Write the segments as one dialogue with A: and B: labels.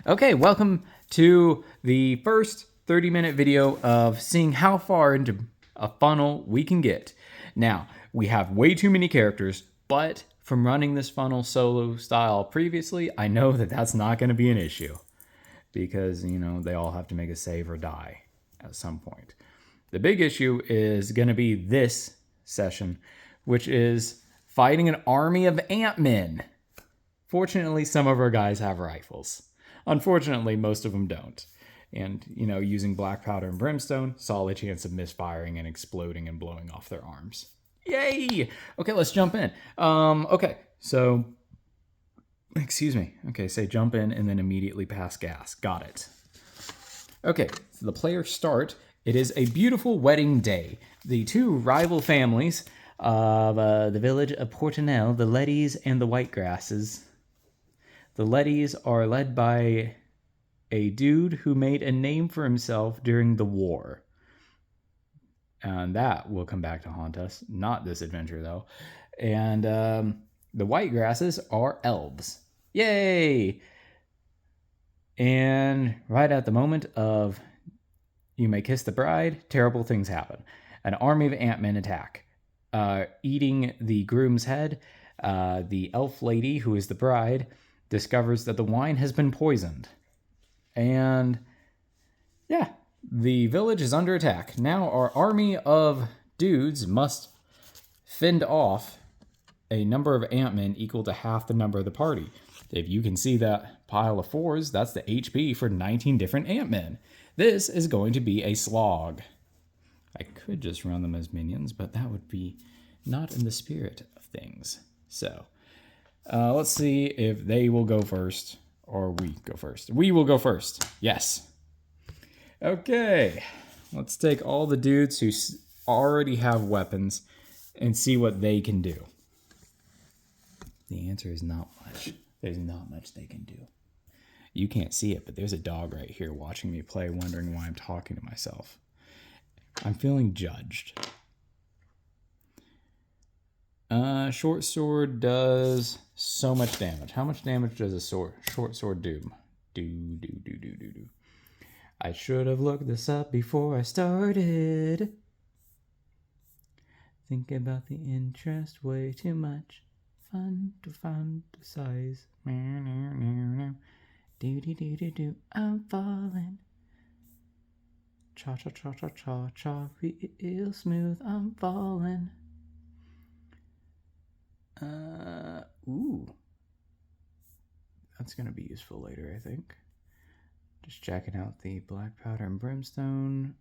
A: Okay, welcome to the first 30-minute video of seeing how far into a funnel we can get. Now, we have way too many characters, but from running this funnel solo style previously, I know that that's not going to be an issue because, they all have to make a save or die at some point. The big issue is going to be this session, which is fighting an army of ant-men. Fortunately, some of our guys have rifles. Unfortunately, most of them don't. And, using black powder and brimstone, solid chance of misfiring and exploding and blowing off their arms. Yay! Okay, let's jump in. Excuse me. Okay, say jump in and then immediately pass gas. Got it. Okay, so the players start. It is a beautiful wedding day. The two rival families of the village of Portinel, the Lettys and the Whitegrasses. The Lettys are led by a dude who made a name for himself during the war. And that will come back to haunt us. Not this adventure, though. And the Whitegrasses are elves. Yay! And right at the moment of you may kiss the bride, terrible things happen. An army of ant-men attack, eating the groom's head. The elf lady, who is the bride, discovers that the wine has been poisoned. And yeah, the village is under attack. Now our army of dudes must fend off a number of ant-men equal to half the number of the party. If you can see that pile of 4s, that's the HP for 19 different ant-men. This is going to be a slog. I could just run them as minions, but that would be not in the spirit of things. So let's see if they will go first or we go first. We will go first. Yes. Okay. Let's take all the dudes who already have weapons and see what they can do. The answer is not much. There's not much they can do. You can't see it, but there's a dog right here watching me play, wondering why I'm talking to myself. I'm feeling judged. Short sword does so much damage. How much damage does a short sword do? Do. I should have looked this up before I started. Think about the interest way too much. Fun to fantasize. Do. I'm falling. Cha, real smooth. I'm falling. Ooh. That's going to be useful later, I think. Just checking out the black powder and brimstone.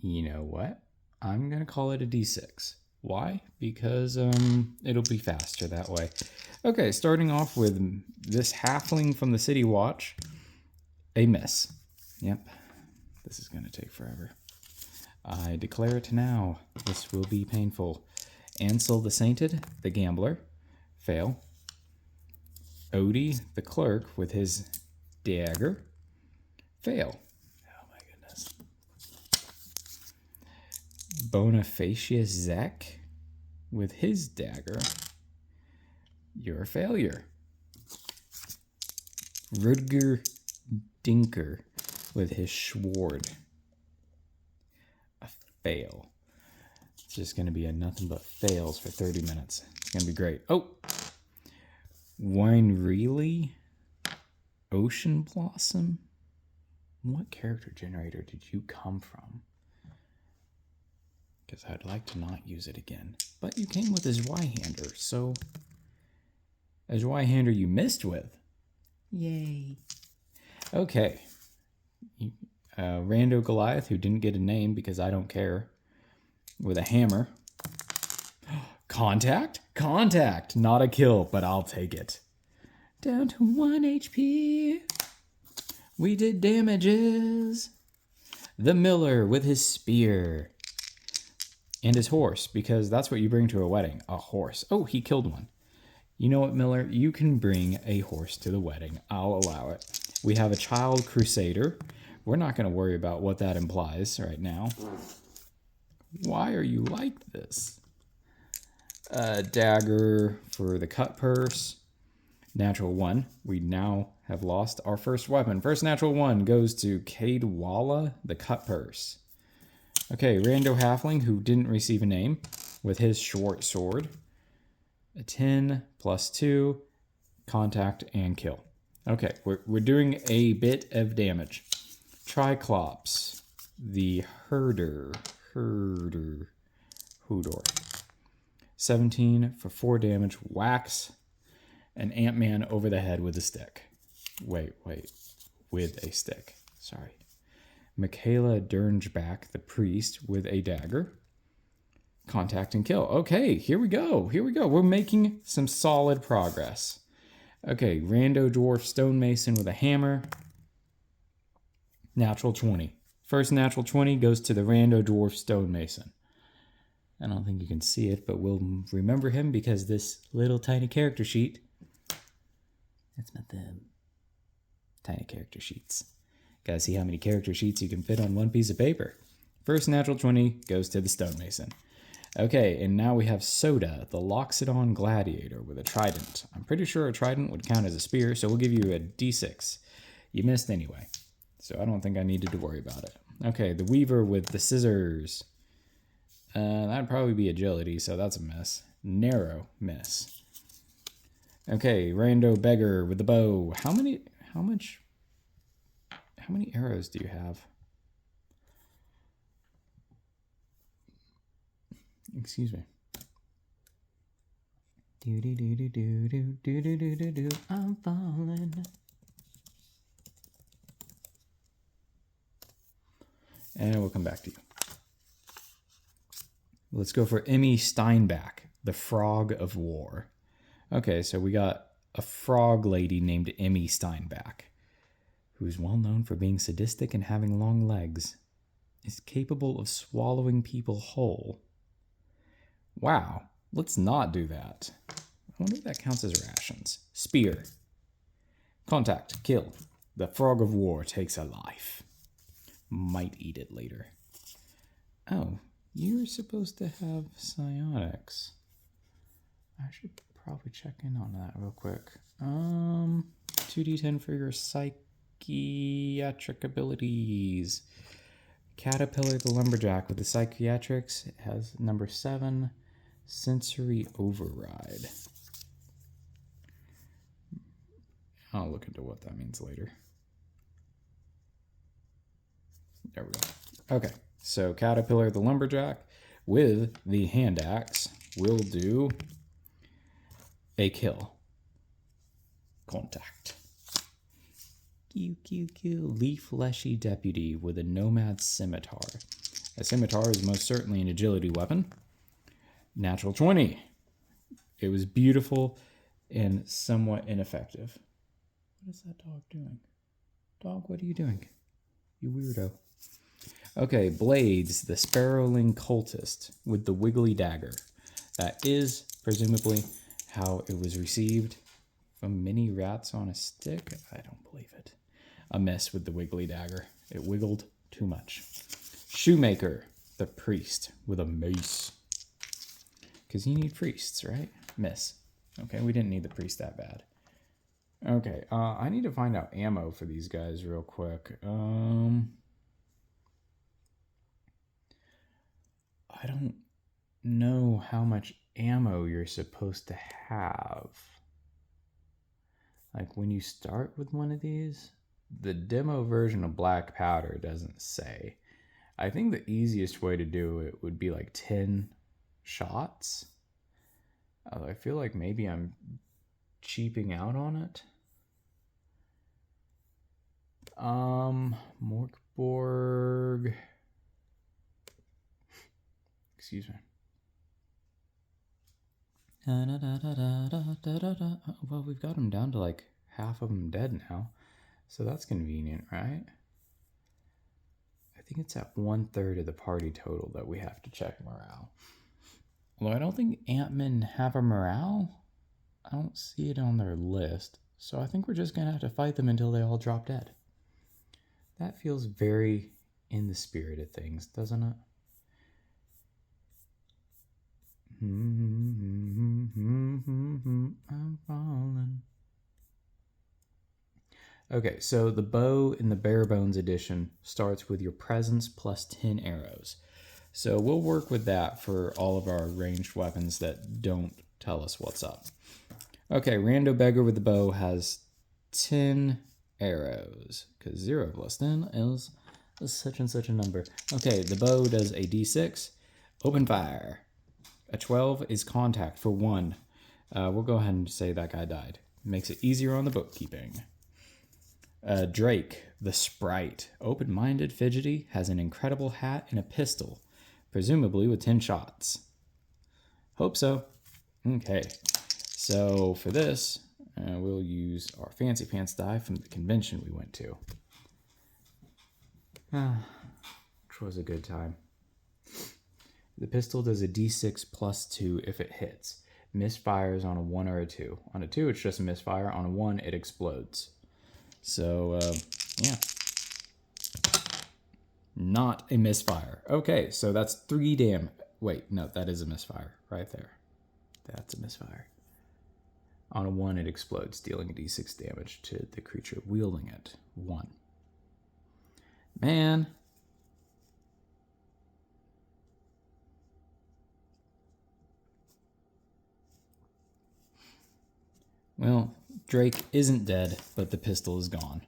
A: You know what? I'm going to call it a D6. Why? Because it'll be faster that way. Okay, starting off with this halfling from the City Watch. A miss. Yep. This is going to take forever. I declare it now. This will be painful. Ansel the Sainted, the Gambler. Fail. Odie, the Clerk, with his dagger. Fail. Oh my goodness. Bonifacius Zek, with his dagger. You're a failure. Rudger Dinker, with his sword. A fail. It's just going to be a nothing but fails for 30 minutes. It's going to be great. Oh! Wine Really? Ocean Blossom? What character generator did you come from? Because I'd like to not use it again. But you came with a Zweihander, so a Zweihander you missed with. Yay. Okay. Rando Goliath, who didn't get a name because I don't care, with a hammer. Contact? Contact! Not a kill, but I'll take it. Down to 1 HP. We did damages. The Miller with his spear. And his horse, because that's what you bring to a wedding. A horse. Oh, he killed one. You know what, Miller? You can bring a horse to the wedding. I'll allow it. We have a child crusader. We're not going to worry about what that implies right now. Why are you like this? Dagger for the cut purse. Natural 1. We now have lost our first weapon. First natural 1 goes to Cadwalla, the Cut Purse. Okay, Rando Halfling, who didn't receive a name, with his short sword. A 10 plus 2, contact and kill. Okay, we're doing a bit of damage. Triclops, the Hodor. 17 for 4 damage, whacks an Ant-Man over the head with a stick. Wait, with a stick. Sorry. Michaela Dernjback, the priest, with a dagger. Contact and kill. Okay, here we go. We're making some solid progress. Okay, Rando Dwarf Stonemason with a hammer. Natural 20. First natural 20 goes to the Rando Dwarf Stonemason. I don't think you can see it, but we'll remember him because this little tiny character sheet. That's not the tiny character sheets. Gotta see how many character sheets you can fit on one piece of paper. First natural 20 goes to the Stonemason. Okay, and now we have Soda, the Loxodon Gladiator with a trident. I'm pretty sure a trident would count as a spear, so we'll give you a d6. You missed anyway, so I don't think I needed to worry about it. Okay, the Weaver with the scissors. That'd probably be agility, so that's a miss. Narrow miss. Okay, Rando Beggar with the bow. How many arrows do you have? Excuse me. I'm falling. And we'll come back to you. Let's go for Emmy Steinbach, the Frog of War. Okay, so we got a frog lady named Emmy Steinbach, who's well known for being sadistic and having long legs, is capable of swallowing people whole. Wow, let's not do that. I wonder if that counts as rations. Spear. Contact, kill. The Frog of War takes a life. Might eat it later. Oh, you're supposed to have psionics. I should probably check in on that real quick. 2d10 for your psychiatric abilities. Caterpillar the Lumberjack with the psychiatrics has number 7, sensory override. I'll look into what that means later. There we go. Okay, so Caterpillar the Lumberjack with the hand axe will do a kill. Contact. Leaf Fleshy Deputy with a Nomad Scimitar. A scimitar is most certainly an agility weapon. Natural 20. It was beautiful and somewhat ineffective. What is that dog doing? Dog, what are you doing? You weirdo. Okay, Blades, the Sparrowling Cultist with the Wiggly Dagger. That is presumably how it was received from mini rats on a stick. I don't believe it. A miss with the Wiggly Dagger. It wiggled too much. Shoemaker, the Priest with a mace. Because you need priests, right? Miss. Okay, we didn't need the priest that bad. Okay, I need to find out ammo for these guys real quick. I don't know how much ammo you're supposed to have. Like when you start with one of these, the demo version of black powder doesn't say. I think the easiest way to do it would be like 10 shots. I feel like maybe I'm cheaping out on it. Morkborg. Excuse me. Well, we've got them down to like half of them dead now. So that's convenient, right? I think it's at 1/3 of the party total that we have to check morale. Although I don't think Ant-Men have a morale. I don't see it on their list. So I think we're just going to have to fight them until they all drop dead. That feels very in the spirit of things, doesn't it? I'm falling. Okay, so the bow in the bare bones edition starts with your presence plus 10 arrows. So we'll work with that for all of our ranged weapons that don't tell us what's up. Okay, Rando Beggar with the bow has 10 arrows, because 0 plus 10 is such and such a number. Okay, the bow does a d6, open fire. A 12 is contact for 1. We'll go ahead and say that guy died. Makes it easier on the bookkeeping. Drake, the sprite, open-minded, fidgety, has an incredible hat and a pistol, presumably with 10 shots. Hope so. Okay, so for this, we'll use our Fancy Pants die from the convention we went to. Which was a good time. The pistol does a d6 plus 2 if it hits. Misfires on a 1 or a 2. On a 2, it's just a misfire. On a 1, it explodes. So, yeah. Not a misfire. Okay, so that's 3 damage. Wait, no, that is a misfire right there. That's a misfire. On a 1, it explodes, dealing a d6 damage to the creature wielding it. 1. Man. Well, Drake isn't dead, but the pistol is gone.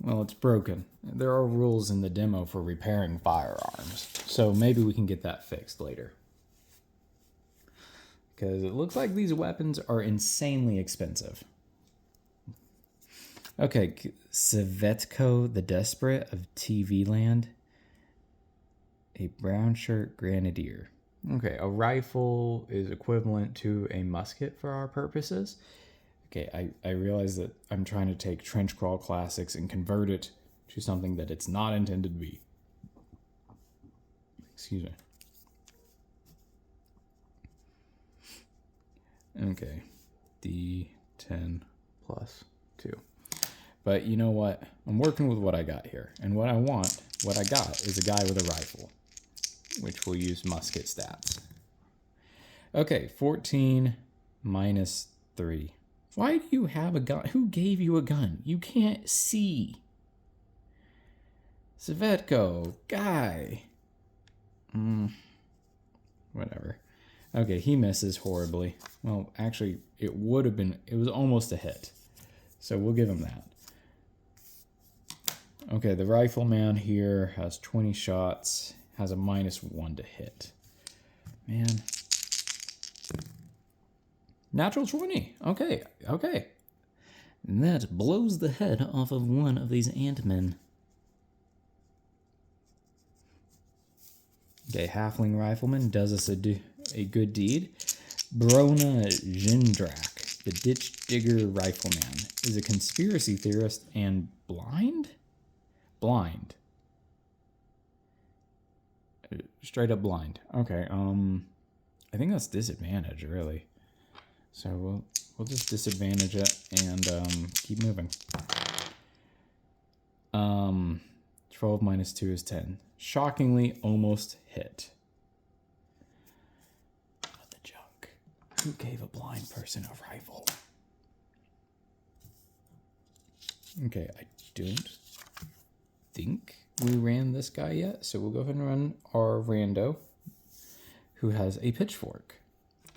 A: Well, it's broken. There are rules in the demo for repairing firearms, so maybe we can get that fixed later. Because it looks like these weapons are insanely expensive. Okay, Savetko the Desperate of TV Land. A brown shirt grenadier. Okay, a rifle is equivalent to a musket for our purposes. Okay, I realize that I'm trying to take Trench Crawl Classics and convert it to something that it's not intended to be. Excuse me. Okay, D10 plus 2. But you know what? I'm working with what I got here. And what I got is a guy with a rifle, which will use musket stats. Okay, 14 minus 3. Why do you have a gun? Who gave you a gun? You can't see. Savetko, guy. Whatever. Okay, he misses horribly. Well, actually, it was almost a hit. So we'll give him that. Okay, the rifleman here has 20 shots, has a -1 to hit. Man. Natural 20. Okay. And that blows the head off of one of these ant-men. Okay, Halfling Rifleman does us a good deed. Brona Jindrak, the Ditch Digger Rifleman, is a conspiracy theorist and blind? Blind. Straight up blind. Okay, I think that's disadvantage, really. So we'll just disadvantage it and keep moving. 12 minus 2 is 10. Shockingly, almost hit. What the junk? Who gave a blind person a rifle? Okay, I don't think we ran this guy yet, so we'll go ahead and run our rando, who has a pitchfork.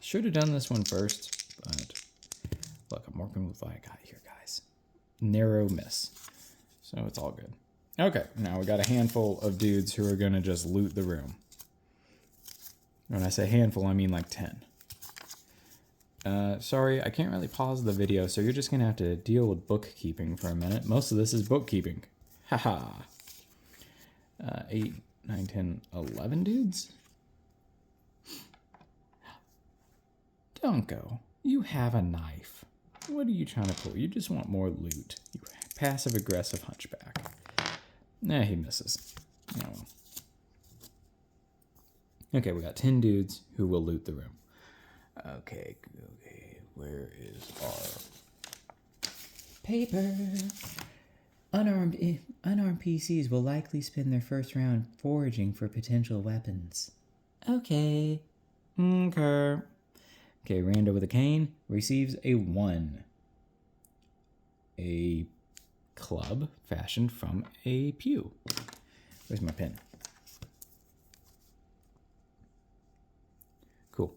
A: Should have done this one first, but look, I'm working with what I got here, guys. Narrow miss, so it's all good. Okay, now we got a handful of dudes who are gonna just loot the room. When I say handful, I mean like 10. Sorry, I can't really pause the video, so you're just gonna have to deal with bookkeeping for a minute. Most of this is bookkeeping. Haha. 8, 9, 10, 11 dudes? Dunko, you have a knife. What are you trying to pull? You just want more loot. You passive-aggressive hunchback. Nah, he misses. Oh, well. Okay, we got 10 dudes who will loot the room. Okay, where is our paper? Unarmed PCs will likely spend their first round foraging for potential weapons. Okay. Okay, Rando with a cane receives a 1. A club fashioned from a pew. Where's my pen? Cool.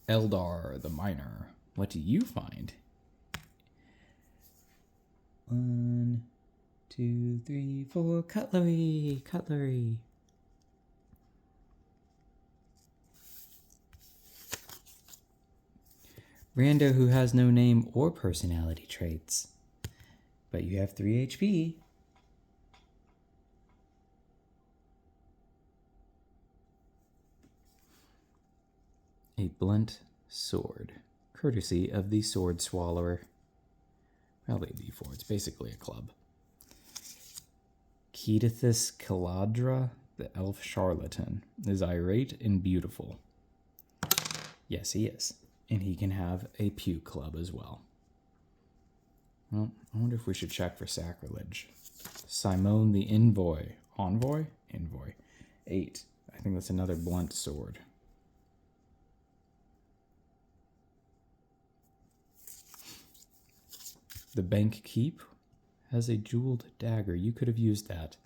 A: Eldar the Miner. What do you find? 1, 2, 3, 4. Cutlery. Cutlery. Rando who has no name or personality traits. But you have 3 HP. A blunt sword, courtesy of the Sword Swallower. I'll leave D4, it's basically a club. Kedithus Caladra, the elf charlatan, is irate and beautiful. Yes, he is. And he can have a pew club as well. Well, I wonder if we should check for sacrilege. Simone the Envoy. Envoy? Envoy. 8. I think that's another blunt sword. The Bank Keep has a jeweled dagger. You could have used that.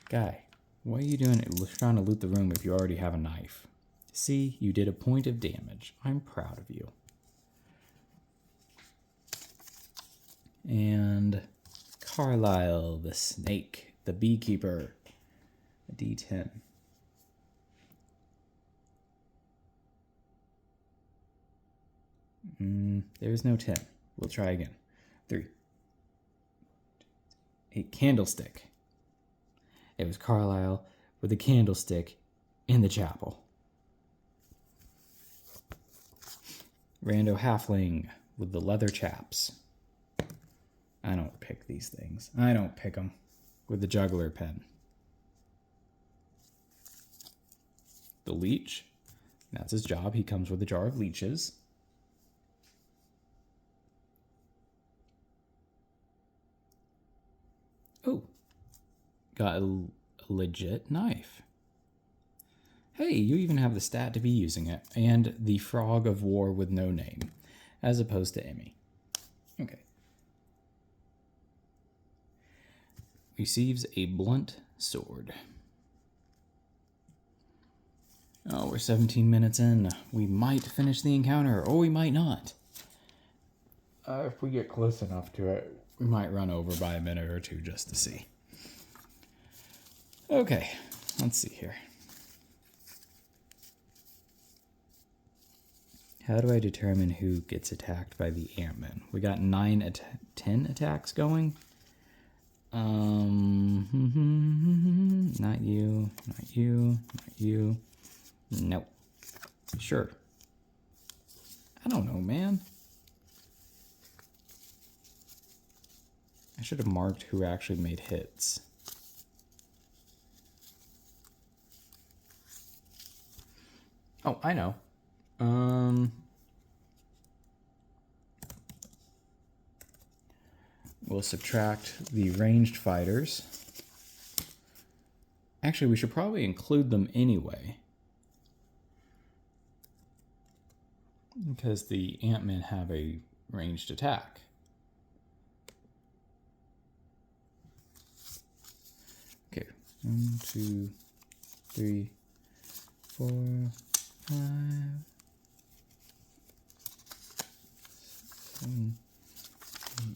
A: Guy, what are you doing trying to loot the room if you already have a knife? See, you did a point of damage. I'm proud of you. And Carlisle the Snake, the Beekeeper, a D10. There's no 10. We'll try again. 3. A candlestick. It was Carlisle with a candlestick in the chapel. Rando Halfling with the leather chaps. I don't pick these things. I don't pick them. With the juggler pen. The leech. That's his job. He comes with a jar of leeches. Oh, got a legit knife. Hey, you even have the stat to be using it. And the Frog of War with no name, as opposed to Emmy. Okay. Receives a blunt sword. Oh, we're 17 minutes in. We might finish the encounter, or we might not. If we get close enough to it, we might run over by a minute or two just to see. Okay, let's see here. How do I determine who gets attacked by the Ant-Man? We got 10 attacks going. Not you, not you, not you. Nope. Sure. I don't know, man. I should have marked who actually made hits. Oh, I know. We'll subtract the ranged fighters. Actually, we should probably include them anyway, because the Ant-Men have a ranged attack. Okay, 1, 2, 3, 4, 5, 7, 8.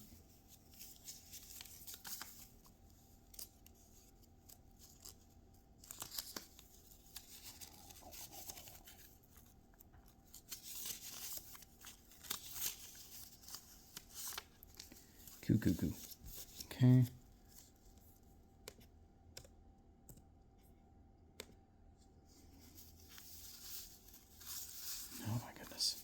A: Cool. Okay. Oh my goodness.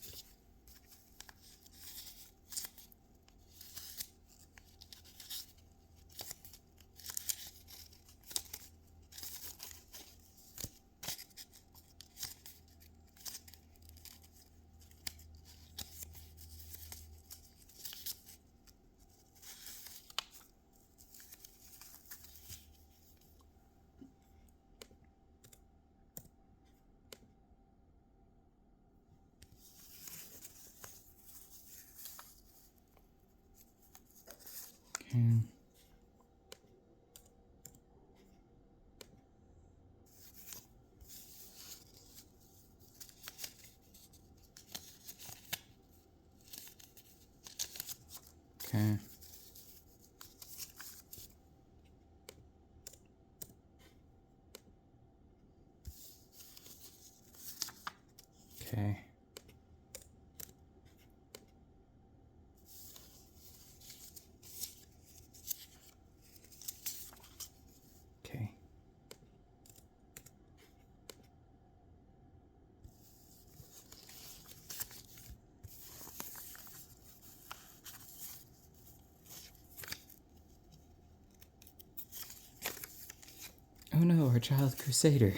A: Okay. Okay. Okay. Okay. Oh no, our child crusader.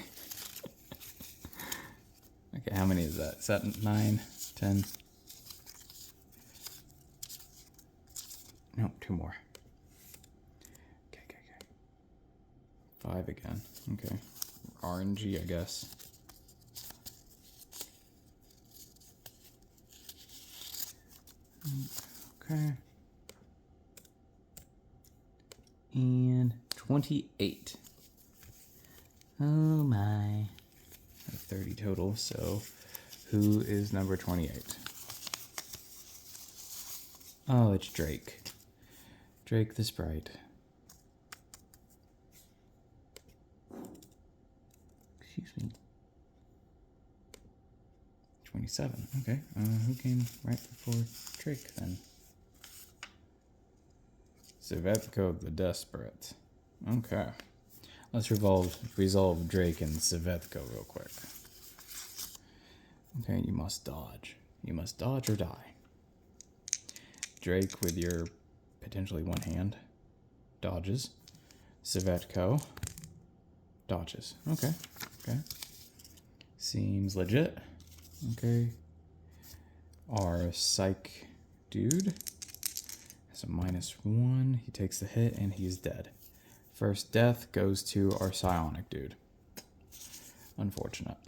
A: Okay, how many is that? Is that 9, 10? No, 2 more. Okay, okay, okay. 5 again. Okay. RNG, I guess. Okay. And 28. Oh my. 30 total, so who is number 28? Oh, it's Drake. Drake the Sprite. Excuse me. 27. Okay. Who came right before Drake then? Svetko the Desperate. Okay. Let's resolve Drake and Svetko real quick. Okay, you must dodge. You must dodge or die. Drake with your potentially one hand dodges. Svetko dodges. Okay. Okay. Seems legit. Okay. Our psych dude has a -1. He takes the hit and he's dead. First death goes to our psionic dude. Unfortunate.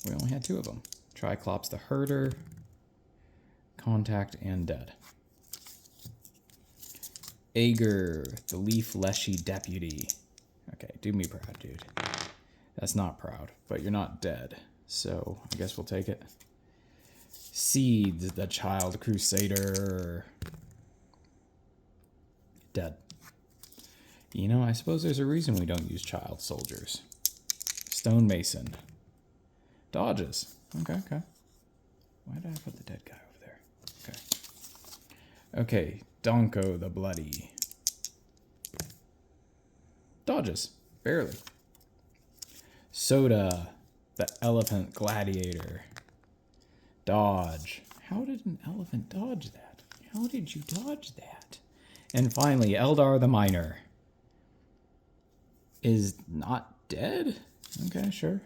A: We only had 2 of them. Triclops the herder, contact, and dead. Ager, the leaf leshy deputy. Okay, do me proud, dude. That's not proud, but you're not dead, so I guess we'll take it. Seeds, the child crusader. Dead. You know, I suppose there's a reason we don't use child soldiers. Stonemason. Dodges. Okay, okay. Why did I put the dead guy over there? Okay. Okay, Donko the Bloody. Dodges. Barely. Soda, the elephant gladiator. Dodge. How did an elephant dodge that? How did you dodge that? And finally, Eldar the Miner. Is not dead? Okay, sure.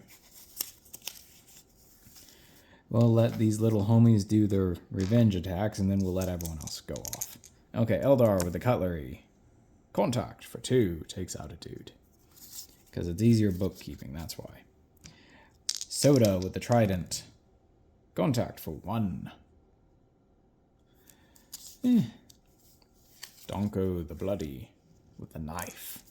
A: We'll let these little homies do their revenge attacks, and then we'll let everyone else go off. Okay, Eldar with the cutlery. Contact for 2 takes out a dude. Because it's easier bookkeeping, that's why. Soda with the trident. Contact for 1. Donko the Bloody with the knife.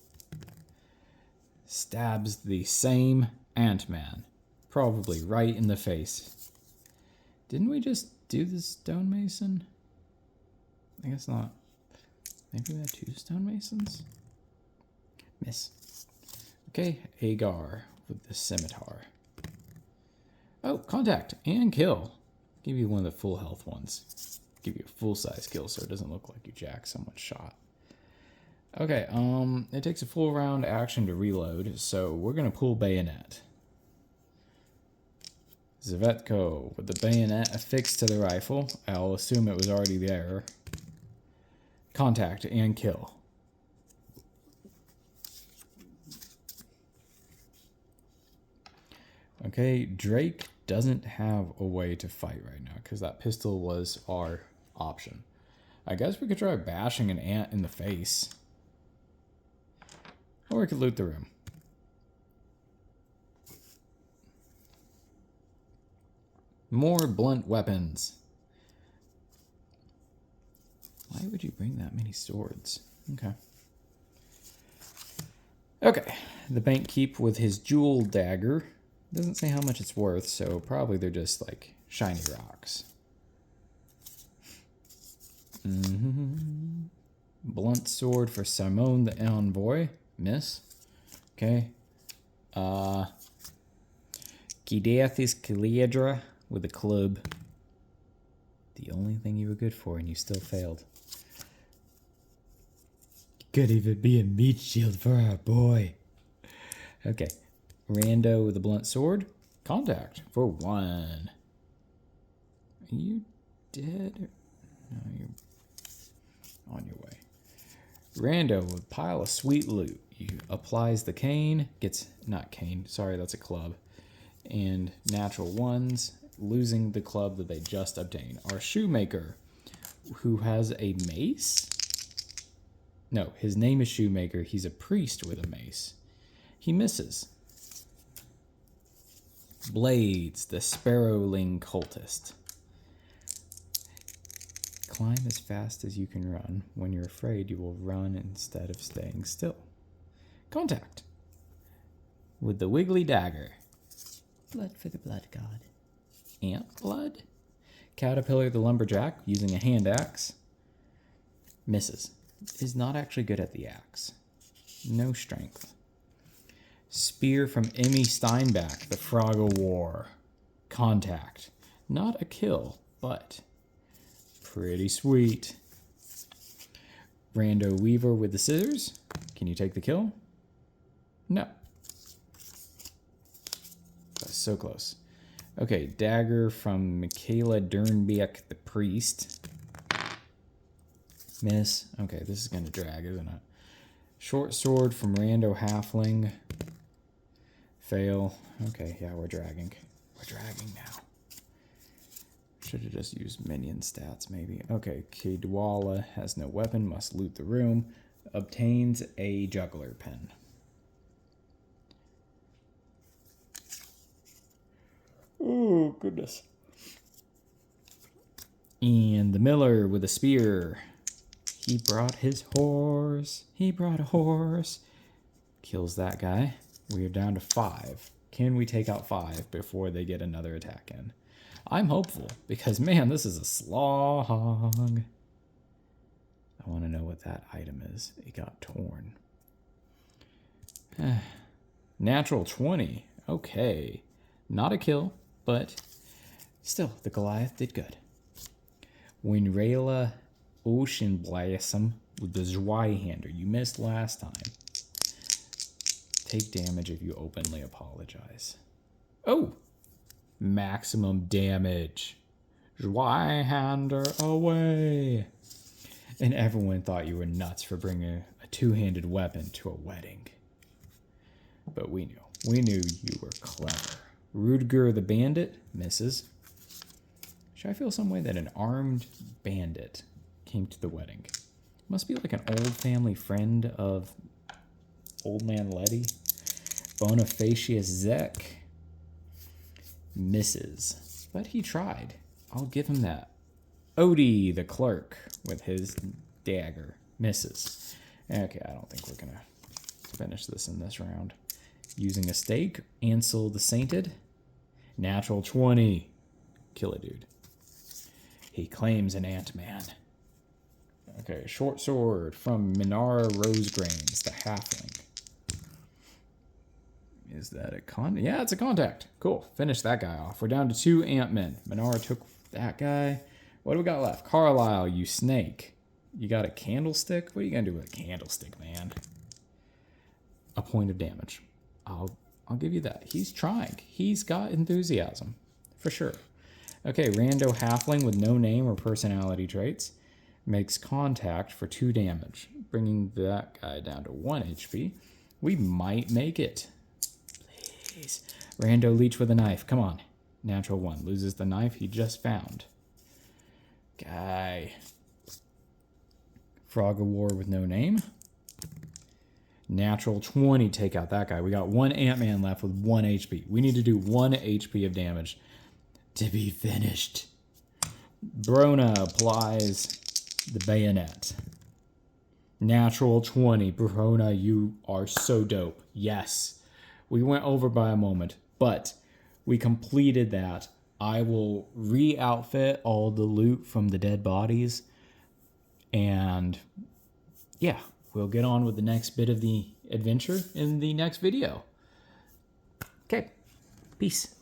A: Stabs the same Ant-Man. Probably right in the face. Didn't we just do the stonemason? I guess not. Maybe we had 2 stonemasons? Miss. Okay, Agar with the scimitar. Oh, contact and kill. Give you one of the full health ones. Give you a full-size kill so it doesn't look like you jacked someone's shot. Okay, it takes a full round action to reload, so we're gonna pull bayonet. Svetko with the bayonet affixed to the rifle. I'll assume it was already there. Contact and kill. Okay, Drake doesn't have a way to fight right now because that pistol was our option. I guess we could try bashing an ant in the face. Or we could loot the room. More blunt weapons. Why would you bring that many swords? Okay. Okay. The bank keep with his jewel dagger. Doesn't say how much it's worth, so probably they're just like shiny rocks. Blunt sword for Simone the envoy. Miss. Okay. Gidathis Kaliadra with a club. The only thing you were good for, and you still failed. Could even be a meat shield for our boy. Okay. Rando with a blunt sword. Contact for 1. Are you dead? No, you're on your way. Rando with a pile of sweet loot. He applies the cane. Gets, not cane, sorry, that's a club. And natural 1s, losing the club that they just obtained. Our shoemaker, who has a mace? No, his name is Shoemaker. He's a priest with a mace. He misses. Blades, the Sparrowling cultist. Climb as fast as you can run. When you're afraid, you will run instead of staying still. Contact. With the wiggly dagger. Blood for the blood god. Ant blood. Caterpillar the lumberjack using a hand axe. Misses. Is not actually good at the axe. No strength. Spear from Emmy Steinbach, the Froggle War. Contact. Not a kill, but pretty sweet. Rando Weaver with the scissors. Can you take the kill? No. That's so close. Okay, dagger from Michaela Dernbeck, the priest. Miss. Okay, this is going to drag, isn't it? Short sword from Rando Halfling. Fail. Okay, yeah, we're dragging. We're dragging now. Should have just used minion stats, maybe. Okay, Kedwala has no weapon, must loot the room. Obtains a juggler pen. Oh, goodness. And the miller with a spear. He brought his horse. He brought a horse. Kills that guy. We are down to 5. Can we take out 5 before they get another attack in? I'm hopeful, because, man, this is a slog. I want to know what that item is. It got torn. Natural 20. Okay. Not a kill, but still, the Goliath did good. When Rayla Ocean Blossom with the Zweihander. You missed last time. Take damage if you openly apologize. Oh! Maximum damage. Zweihander away. And everyone thought you were nuts for bringing a two-handed weapon to a wedding. But we knew. We knew you were clever. Rudger the Bandit misses. Should I feel some way that an armed bandit came to the wedding? Must be like an old family friend of Old Man Letty. Bonifacius Zek misses, but he tried. I'll give him that. Odie the clerk with his dagger misses. Okay, I don't think we're gonna finish this in this round. Using a stake, Ansel the Sainted. Natural 20. Kill a dude. He claims an Ant-Man. Okay, short sword from Minara Rosegrains, the halfling. Is that a Yeah, it's a contact. Cool. Finish that guy off. We're down to 2 Ant-Men. Minara took that guy. What do we got left? Carlisle, you snake. You got a candlestick? What are you going to do with a candlestick, man? A point of damage. I'll give you that. He's trying. He's got enthusiasm. For sure. Okay, Rando Halfling with no name or personality traits. Makes contact for 2 damage. Bringing that guy down to 1 HP. We might make it. Please. Rando Leech with a knife. Come on. Natural 1. Loses the knife he just found. Guy. Frog of War with no name. Natural 20. Take out that guy. We got 1 Ant-Man left with 1 HP. We need to do 1 HP of damage to be finished. Brona applies the bayonet. Natural 20. Brona, you are so dope. Yes. We went over by a moment, but we completed that. I will re-outfit all the loot from the dead bodies. And yeah, we'll get on with the next bit of the adventure in the next video. Okay. Peace.